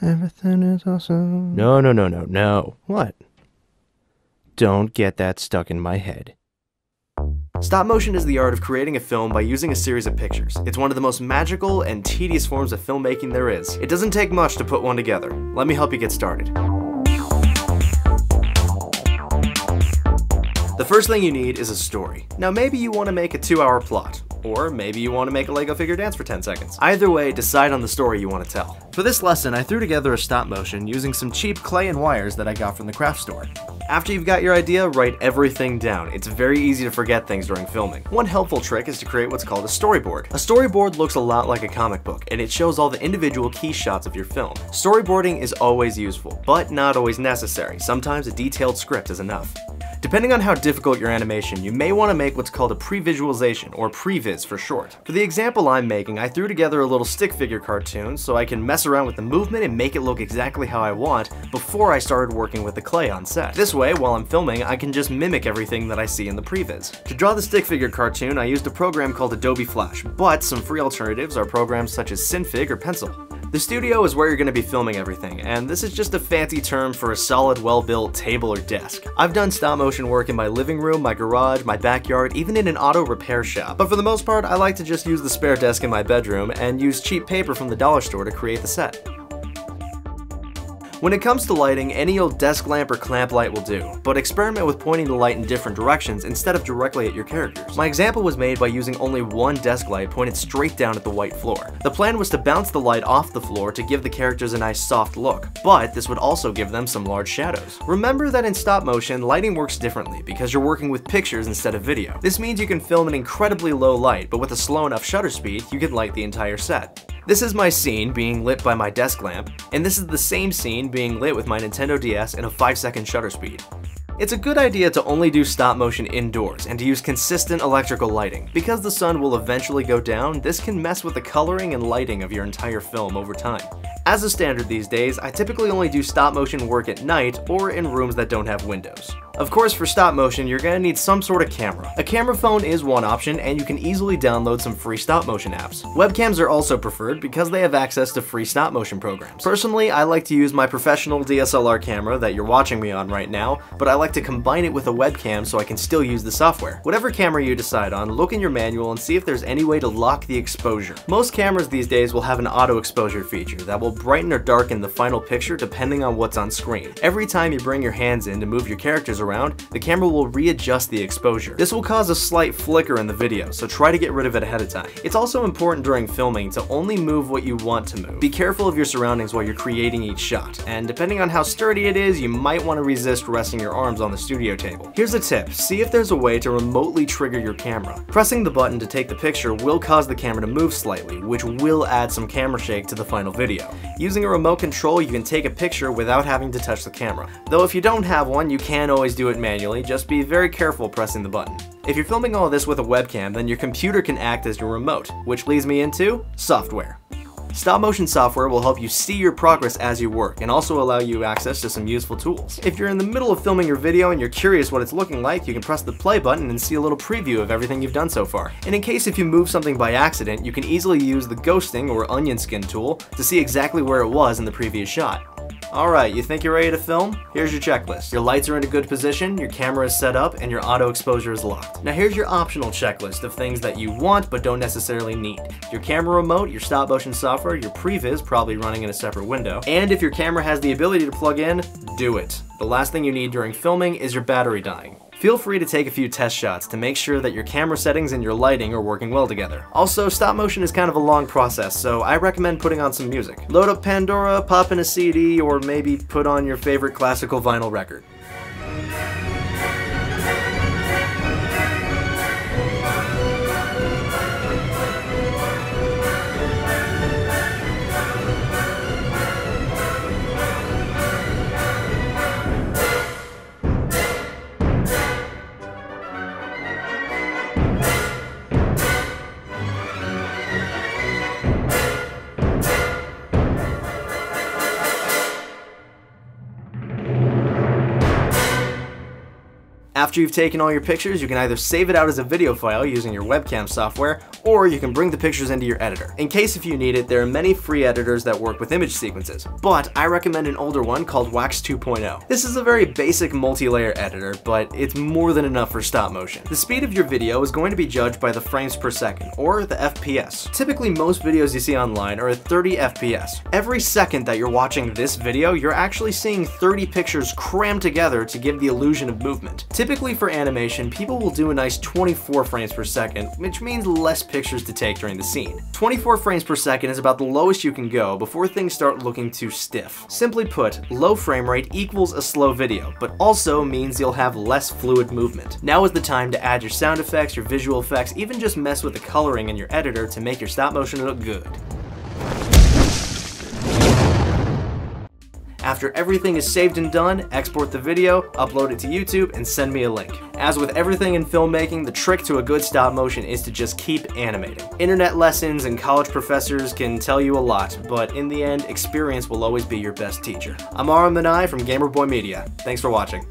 Everything is awesome. No, no, no, no, no. What? Don't get that stuck in my head. Stop motion is the art of creating a film by using a series of pictures. It's one of the most magical and tedious forms of filmmaking there is. It doesn't take much to put one together. Let me help you get started. The first thing you need is a story. Now maybe you want to make a 2-hour plot, or maybe you want to make a Lego figure dance for 10 seconds. Either way, decide on the story you want to tell. For this lesson, I threw together a stop motion using some cheap clay and wires that I got from the craft store. After you've got your idea, write everything down. It's very easy to forget things during filming. One helpful trick is to create what's called a storyboard. A storyboard looks a lot like a comic book, and it shows all the individual key shots of your film. Storyboarding is always useful, but not always necessary. Sometimes a detailed script is enough. Depending on how difficult your animation, you may want to make what's called a pre-visualization, or previs for short. For the example I'm making, I threw together a little stick figure cartoon so I can mess around with the movement and make it look exactly how I want before I started working with the clay on set. This way, while I'm filming, I can just mimic everything that I see in the previs. To draw the stick figure cartoon, I used a program called Adobe Flash, but some free alternatives are programs such as Synfig or Pencil. The studio is where you're going to be filming everything, and this is just a fancy term for a solid, well-built table or desk. I've done stop motion work in my living room, my garage, my backyard, even in an auto repair shop. But for the most part, I like to just use the spare desk in my bedroom and use cheap paper from the dollar store to create the set. When it comes to lighting, any old desk lamp or clamp light will do, but experiment with pointing the light in different directions instead of directly at your characters. My example was made by using only one desk light pointed straight down at the white floor. The plan was to bounce the light off the floor to give the characters a nice soft look, but this would also give them some large shadows. Remember that in stop motion, lighting works differently because you're working with pictures instead of video. This means you can film in incredibly low light, but with a slow enough shutter speed, you can light the entire set. This is my scene being lit by my desk lamp, and this is the same scene being lit with my Nintendo DS in a 5-second shutter speed. It's a good idea to only do stop motion indoors and to use consistent electrical lighting. Because the sun will eventually go down, this can mess with the coloring and lighting of your entire film over time. As a standard these days, I typically only do stop motion work at night or in rooms that don't have windows. Of course, for stop motion, you're gonna need some sort of camera. A camera phone is one option, and you can easily download some free stop motion apps. Webcams are also preferred because they have access to free stop motion programs. Personally, I like to use my professional DSLR camera that you're watching me on right now, but I like to combine it with a webcam so I can still use the software. Whatever camera you decide on, look in your manual and see if there's any way to lock the exposure. Most cameras these days will have an auto exposure feature that will brighten or darken the final picture depending on what's on screen. Every time you bring your hands in to move your characters around, the camera will readjust the exposure. This will cause a slight flicker in the video, so try to get rid of it ahead of time. It's also important during filming to only move what you want to move. Be careful of your surroundings while you're creating each shot, and depending on how sturdy it is, you might want to resist resting your arms on the studio table. Here's a tip: see if there's a way to remotely trigger your camera. Pressing the button to take the picture will cause the camera to move slightly, which will add some camera shake to the final video. Using a remote control, you can take a picture without having to touch the camera. Though if you don't have one, you can always do it manually, just be very careful pressing the button. If you're filming all this with a webcam, then your computer can act as your remote, which leads me into software. Stop motion software will help you see your progress as you work and also allow you access to some useful tools. If you're in the middle of filming your video and you're curious what it's looking like, you can press the play button and see a little preview of everything you've done so far. And in case if you move something by accident, you can easily use the ghosting or onion skin tool to see exactly where it was in the previous shot. Alright, you think you're ready to film? Here's your checklist. Your lights are in a good position, your camera is set up, and your auto exposure is locked. Now here's your optional checklist of things that you want but don't necessarily need. Your camera remote, your stop motion software, your previs probably running in a separate window, and if your camera has the ability to plug in, do it. The last thing you need during filming is your battery dying. Feel free to take a few test shots to make sure that your camera settings and your lighting are working well together. Also, stop motion is kind of a long process, so I recommend putting on some music. Load up Pandora, pop in a CD, or maybe put on your favorite classical vinyl record. After you've taken all your pictures, you can either save it out as a video file using your webcam software, or you can bring the pictures into your editor. In case if you need it, there are many free editors that work with image sequences, but I recommend an older one called Wax 2.0. This is a very basic multi-layer editor, but it's more than enough for stop motion. The speed of your video is going to be judged by the frames per second, or the FPS. Typically, most videos you see online are at 30 FPS. Every second that you're watching this video, you're actually seeing 30 pictures crammed together to give the illusion of movement. Typically for animation, people will do a nice 24 frames per second, which means less pictures to take during the scene. 24 frames per second is about the lowest you can go before things start looking too stiff. Simply put, low frame rate equals a slow video, but also means you'll have less fluid movement. Now is the time to add your sound effects, your visual effects, even just mess with the coloring in your editor to make your stop motion look good. After everything is saved and done, export the video, upload it to YouTube, and send me a link. As with everything in filmmaking, the trick to a good stop motion is to just keep animating. Internet lessons and college professors can tell you a lot, but in the end, experience will always be your best teacher. I'm Aram Manai from Gamerboy Media. Thanks for watching.